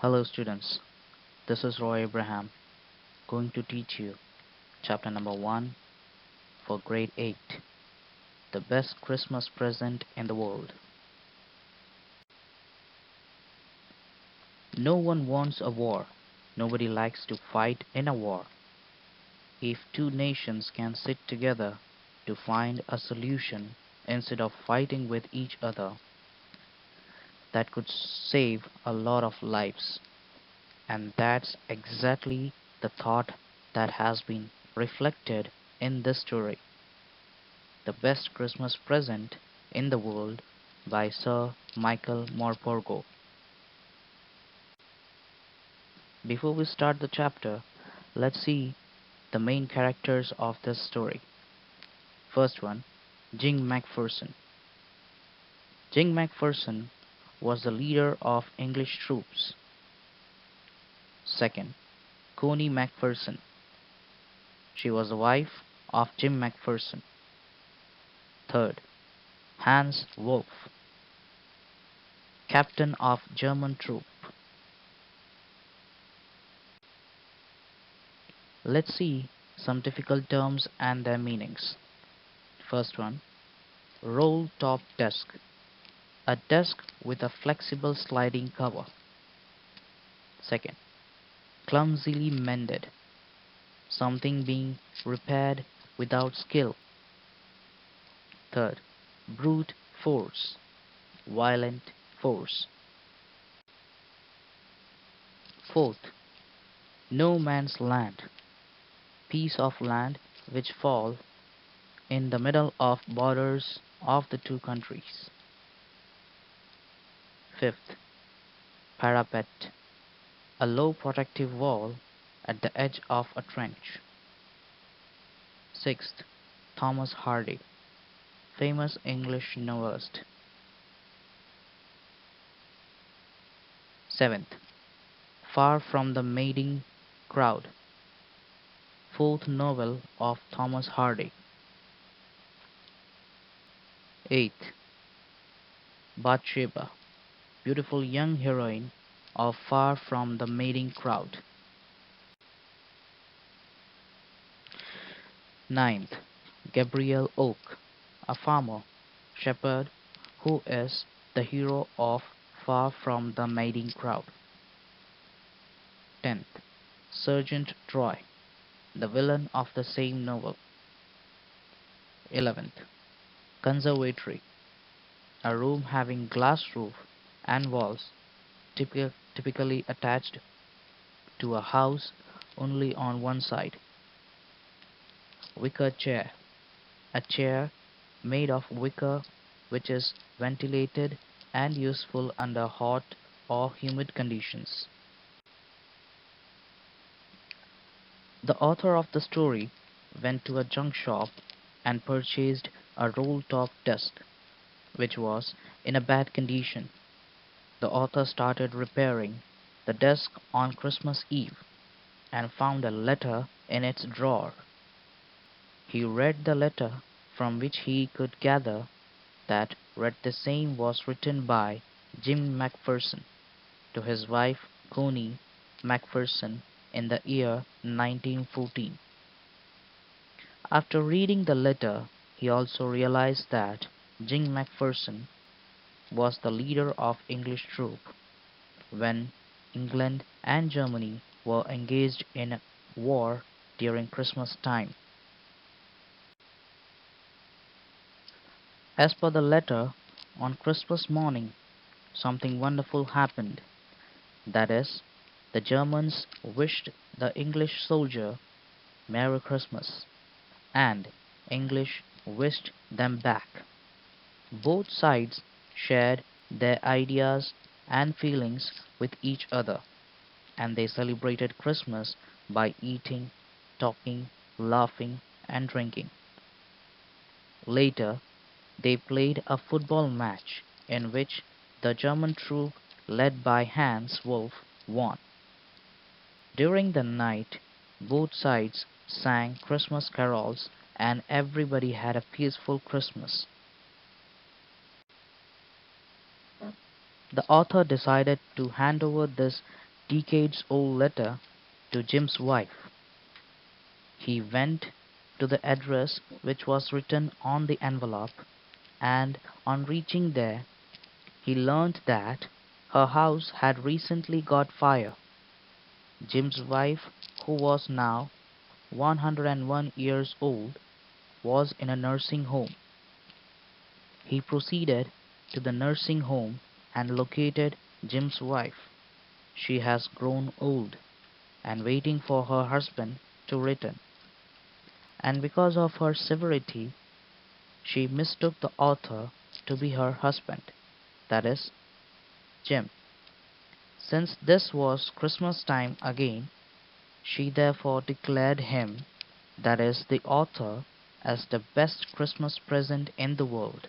Hello students, this is Roy Abraham going to teach you chapter number 1 for grade 8, the best Christmas present in the world. No one wants a war. Nobody likes to fight in a war. If two nations can sit together to find a solution instead of fighting with each other, that could save a lot of lives. And that's exactly the thought that has been reflected in this story. The Best Christmas Present in the World by Sir Michael Morpurgo. Before we start the chapter, let's see the main characters of this story. First one, Jing Macpherson. Jing Macpherson was the leader of English troops. Second, Connie Macpherson. She was the wife of Jim Macpherson. Third, Hans Wolff, captain of German troop. Let's see some difficult terms and their meanings. First one, roll top desk. A desk with a flexible sliding cover. Second, clumsily mended. Something being repaired without skill. Third, brute force. Violent force. Fourth, no man's land. Piece of land which fall in the middle of borders of the two countries. Fifth, parapet. A low protective wall at the edge of a trench. Sixth, Thomas Hardy, famous English novelist. Seventh, Far from the Mating Crowd, fourth novel of Thomas Hardy. Eighth, Bathsheba, beautiful young heroine of Far from the Mating Crowd. Ninth, Gabriel Oak, a farmer shepherd who is the hero of Far from the Mating Crowd. 10th, Sergeant Troy, the villain of the same novel. 11th, Conservatory, a room having glass roof and walls typically attached to a house only on one side. Wicker chair, a chair made of wicker which is ventilated and useful under hot or humid conditions. The author of the story went to a junk shop and purchased a roll-top desk, which was in a bad condition. The author started repairing the desk on Christmas Eve and found a letter in its drawer. He read the letter, from which he could gather that the same was written by Jim Macpherson to his wife Connie Macpherson in the year 1914. After reading the letter, he also realized that Jim Macpherson was the leader of English troop when England and Germany were engaged in war during Christmas time. As per the letter, on Christmas morning something wonderful happened. That is, the Germans wished the English soldier Merry Christmas, and English wished them back. Both sides shared their ideas and feelings with each other, and they celebrated Christmas by eating, talking, laughing, and drinking. Later, they played a football match in which the German troop led by Hans Wolff won. During the night, both sides sang Christmas carols and everybody had a peaceful Christmas. The author decided to hand over this decades-old letter to Jim's wife. He went to the address which was written on the envelope, and on reaching there he learned that her house had recently got fire. Jim's wife, who was now 101 years old, was in a nursing home. He proceeded to the nursing home and located Jim's wife. She has grown old and waiting for her husband to return, and because of her severity, she mistook the author to be her husband, that is, Jim. Since this was Christmas time again, she therefore declared him, that is, the author, as the best Christmas present in the world.